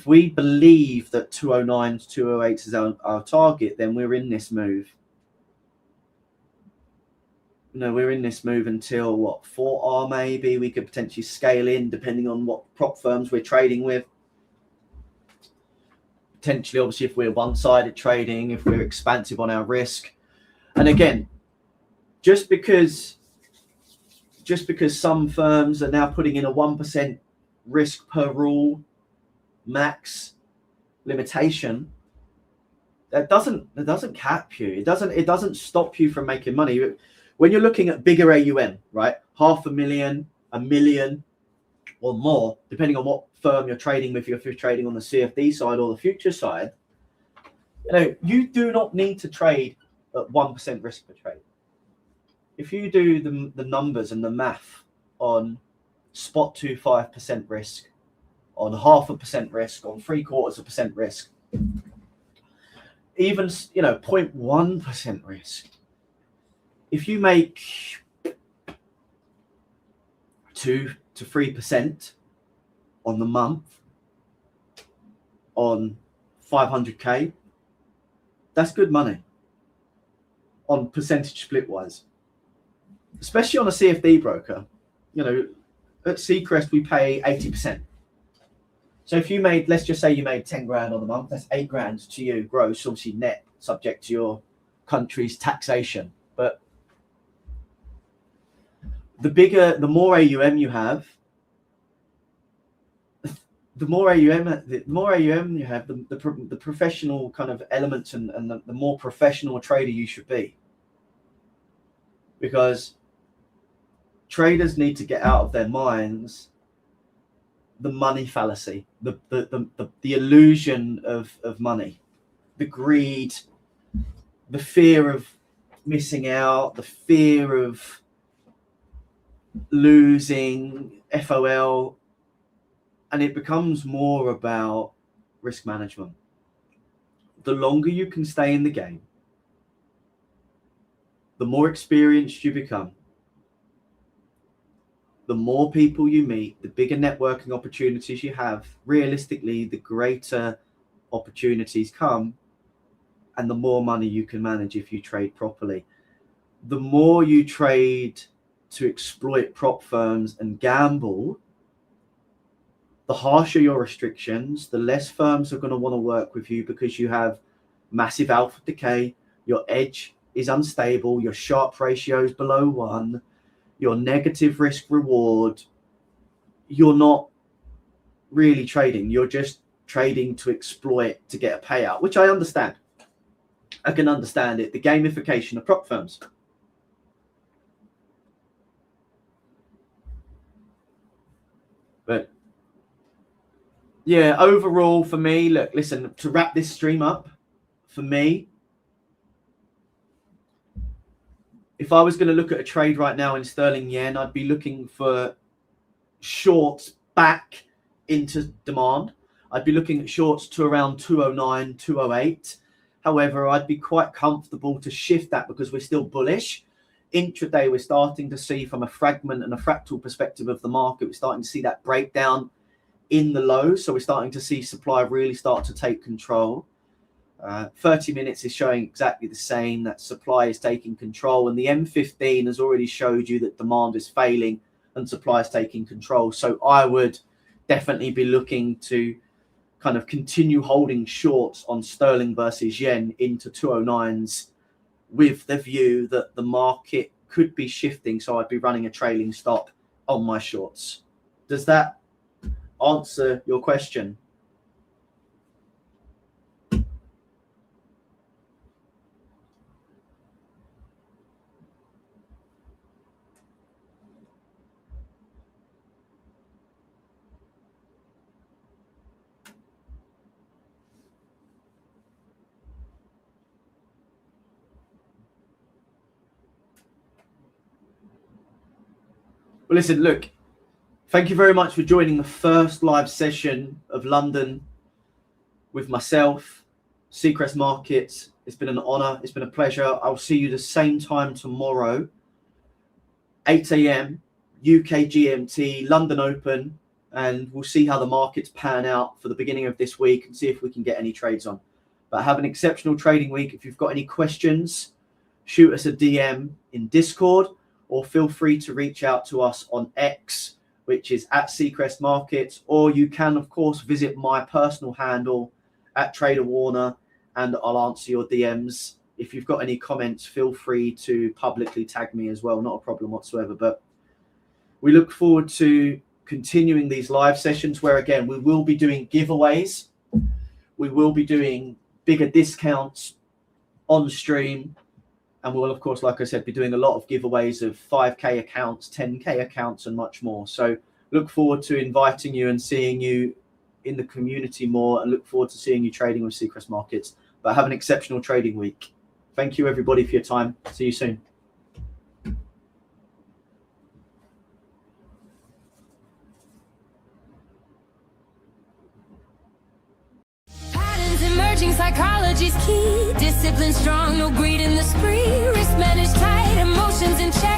we believe that 209 to 208 is our target, then we're in this move. No, we're in this move until what, 4R maybe. We could potentially scale in depending on what prop firms we're trading with. Potentially, obviously, if we're one-sided trading, if we're expansive on our risk. And again, just because some firms are now putting in a 1% risk per rule max limitation, that doesn't cap you. It doesn't stop you from making money. When you're looking at bigger AUM, right, 500,000, 1 million or more, depending on what firm you're trading with, if you're trading on the CFD side or the future side, you do not need to trade at 1% risk per trade. If you do the numbers and the math on spot to 5% risk, on 0.5% risk, on 0.75% risk, even 0.1% risk, if you make 2 to 3% on the month on 500k, that's good money on percentage split wise, especially on a CFD broker. At Seacrest we pay 80%. So if you made, let's just say you made 10 grand on the month, that's 8 grand to you gross, obviously net, subject to your country's taxation. But the more AUM you have, the professional kind of elements and the more professional a trader you should be. Because traders need to get out of their minds the money fallacy, the illusion of money, the greed, the fear of missing out, the fear of losing, FOL, and it becomes more about risk management. The longer you can stay in the game, the more experienced you become, the more people you meet, the bigger networking opportunities you have, realistically, the greater opportunities come and the more money you can manage if you trade properly. The more you trade to exploit prop firms and gamble, the harsher your restrictions, the less firms are going to want to work with you because you have massive alpha decay, your edge is unstable, your Sharpe ratio is below 1, your negative risk reward, you're not really trading. You're just trading to exploit to get a payout, which I understand. I can understand it. The gamification of prop firms. But yeah, overall for me, look, listen, to wrap this stream up, for me, if I was going to look at a trade right now in sterling yen, I'd be looking for shorts back into demand. I'd be looking at shorts to around 209, 208. However, I'd be quite comfortable to shift that because we're still bullish. Intraday, we're starting to see from a fragment and a fractal perspective of the market, we're starting to see that breakdown in the low. So we're starting to see supply really start to take control. 30 minutes is showing exactly the same, that supply is taking control, and the M15 has already showed you that demand is failing and supply is taking control. So I would definitely be looking to kind of continue holding shorts on sterling versus yen into 209s with the view that the market could be shifting. So I'd be running a trailing stop on my shorts. Does that answer your question? Well, listen, look, thank you very much for joining the first live session of London with myself, Seacrest Markets. It's been an honor. It's been a pleasure. I'll see you the same time tomorrow, 8 a.m. UK GMT, London Open, and we'll see how the markets pan out for the beginning of this week and see if we can get any trades on. But have an exceptional trading week. If you've got any questions, shoot us a DM in Discord, or feel free to reach out to us on X, which is at Seacrest Markets, or you can, of course, visit my personal handle at Trader Warner, and I'll answer your DMs. If you've got any comments, feel free to publicly tag me as well. Not a problem whatsoever. But we look forward to continuing these live sessions where, again, we will be doing giveaways. We will be doing bigger discounts on stream. And we'll, of course, like I said, be doing a lot of giveaways of 5K accounts, 10K accounts, and much more. So look forward to inviting you and seeing you in the community more, and look forward to seeing you trading with Seacrest Markets. But have an exceptional trading week. Thank you, everybody, for your time. See you soon. Patterns emerging, psychology's key. Discipline strong, no greed in the spree. Risk managed tight, emotions in check.